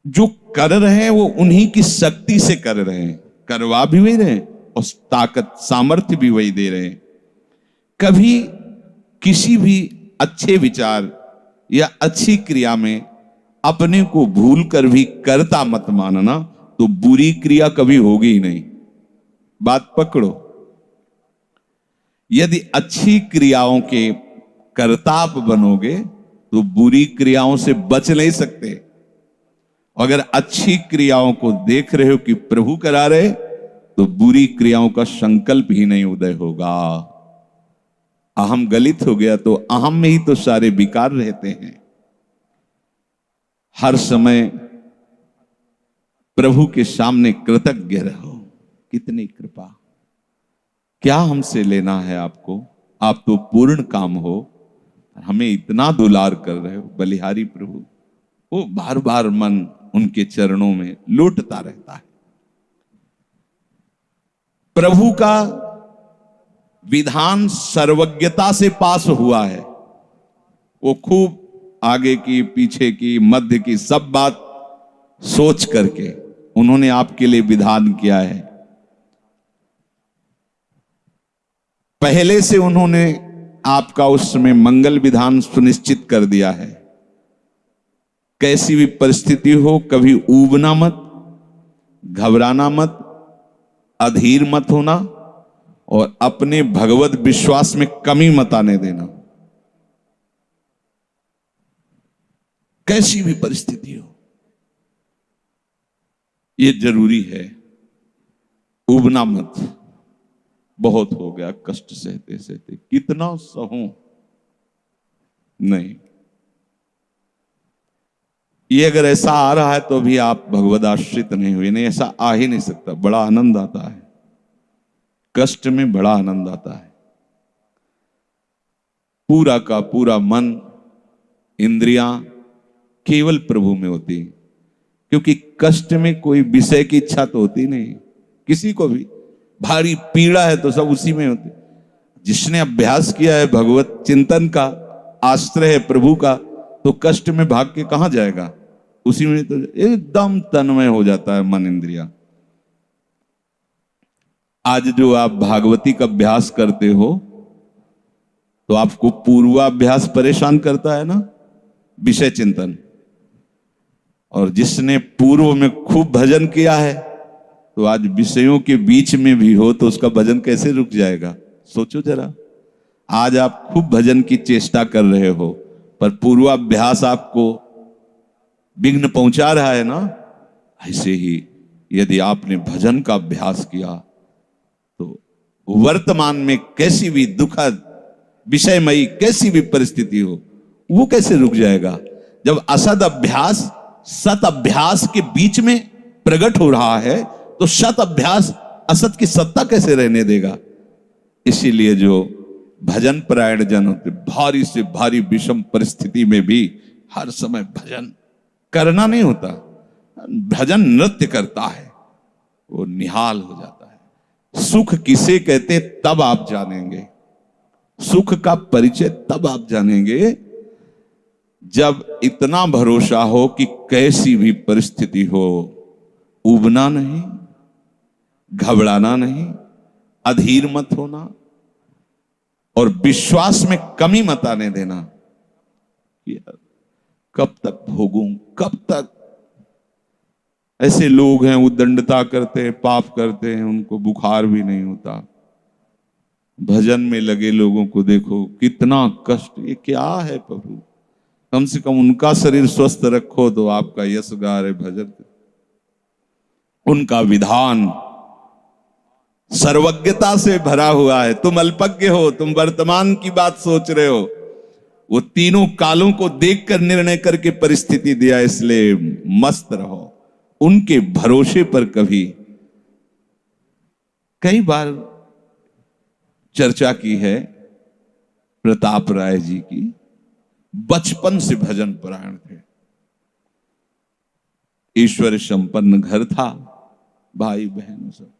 जो कर रहे हैं वो उन्हीं की शक्ति से कर रहे हैं, करवा भी वही रहे हैं और ताकत सामर्थ्य भी वही दे रहे हैं। कभी किसी भी अच्छे विचार या अच्छी क्रिया में अपने को भूल कर भी कर्ता मत मानना, तो बुरी क्रिया कभी होगी ही नहीं। बात पकड़ो। यदि अच्छी क्रियाओं के कर्ता आप बनोगे तो बुरी क्रियाओं से बच नहीं सकते। अगर अच्छी क्रियाओं को देख रहे हो कि प्रभु करा रहे, तो बुरी क्रियाओं का संकल्प ही नहीं उदय होगा। अहम गलित हो गया तो अहम में ही तो सारे विकार रहते हैं। हर समय प्रभु के सामने कृतज्ञ रहो। कितनी कृपा, क्या हमसे लेना है आपको, आप तो पूर्ण काम हो, हमें इतना दुलार कर रहे हो। बलिहारी प्रभु, वो बार बार मन उनके चरणों में लौटता रहता है। प्रभु का विधान सर्वज्ञता से पास हुआ है। वो खूब आगे की, पीछे की, मध्य की सब बात सोच करके उन्होंने आपके लिए विधान किया है। पहले से उन्होंने आपका उस समय मंगल विधान सुनिश्चित कर दिया है। कैसी भी परिस्थिति हो, कभी ऊबना मत, घबराना मत, अधीर मत होना और अपने भगवत विश्वास में कमी मत आने देना। कैसी भी परिस्थिति हो, यह जरूरी है। ऊबना मत। बहुत हो गया कष्ट सहते सहते, कितना सहूं, नहीं। ये अगर ऐसा आ रहा है तो भी आप भगवद आश्रित नहीं हुए। नहीं, ऐसा आ ही नहीं सकता। बड़ा आनंद आता है कष्ट में, बड़ा आनंद आता है। पूरा का पूरा मन, इंद्रियां केवल प्रभु में होती, क्योंकि कष्ट में कोई विषय की इच्छा तो होती नहीं किसी को भी। भारी पीड़ा है तो सब उसी में होती। जिसने अभ्यास किया है भगवत चिंतन का, आश्रय है प्रभु का, तो कष्ट में भाग के कहां जाएगा, उसी में तो एकदम तन्मय हो जाता है मन, इंद्रिया। आज जो आप भागवती का अभ्यास करते हो तो आपको पूर्वाभ्यास परेशान करता है ना, विषय चिंतन। और जिसने पूर्व में खूब भजन किया है तो आज विषयों के बीच में भी हो तो उसका भजन कैसे रुक जाएगा। सोचो जरा, आज आप खूब भजन की चेष्टा कर रहे हो पर पूर्वाभ्यास आपको विघ्न पहुंचा रहा है ना। ऐसे ही यदि आपने भजन का अभ्यास किया तो वर्तमान में कैसी भी दुखद विषयमयी कैसी भी परिस्थिति हो, वो कैसे रुक जाएगा। जब असद अभ्यास सत अभ्यास के बीच में प्रकट हो रहा है तो सत अभ्यास असत की सत्ता कैसे रहने देगा। इसीलिए जो भजन परायण जन होते, भारी से भारी विषम परिस्थिति में भी हर समय भजन करना नहीं होता, भजन नृत्य करता है, वो निहाल हो जाता है। सुख किसे कहते तब आप जानेंगे, सुख का परिचय तब आप जानेंगे जब इतना भरोसा हो कि कैसी भी परिस्थिति हो, उबना नहीं, घबराना नहीं, अधीर मत होना और विश्वास में कमी मत आने देना। कब तक भोगूं, कब तक। ऐसे लोग हैं उद्दंडता करते हैं, पाप करते हैं, उनको बुखार भी नहीं होता। भजन में लगे लोगों को देखो कितना कष्ट। ये क्या है प्रभु, कम से कम उनका शरीर स्वस्थ रखो तो आपका यश गा रहे भजन। उनका विधान सर्वज्ञता से भरा हुआ है। तुम अल्पज्ञ हो, तुम वर्तमान की बात सोच रहे हो। वो तीनों कालों को देखकर निर्णय करके परिस्थिति दिया, इसलिए मस्त रहो उनके भरोसे पर। कभी कई बार चर्चा की है प्रताप राय जी की, बचपन से भजन परायण थे, ईश्वर संपन्न घर था, भाई बहन सब।